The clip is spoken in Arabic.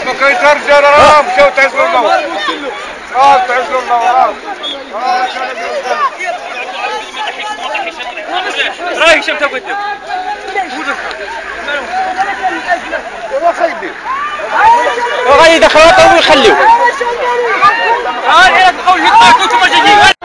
ما كاينش رجال راه مشاو تعزلوا لنا تعزلوا لنا راه هشام تا بغيتو واخا يدير وغادي يدخلوا ويخليو. ها العيال تبقاو يهضروا نتوما جايين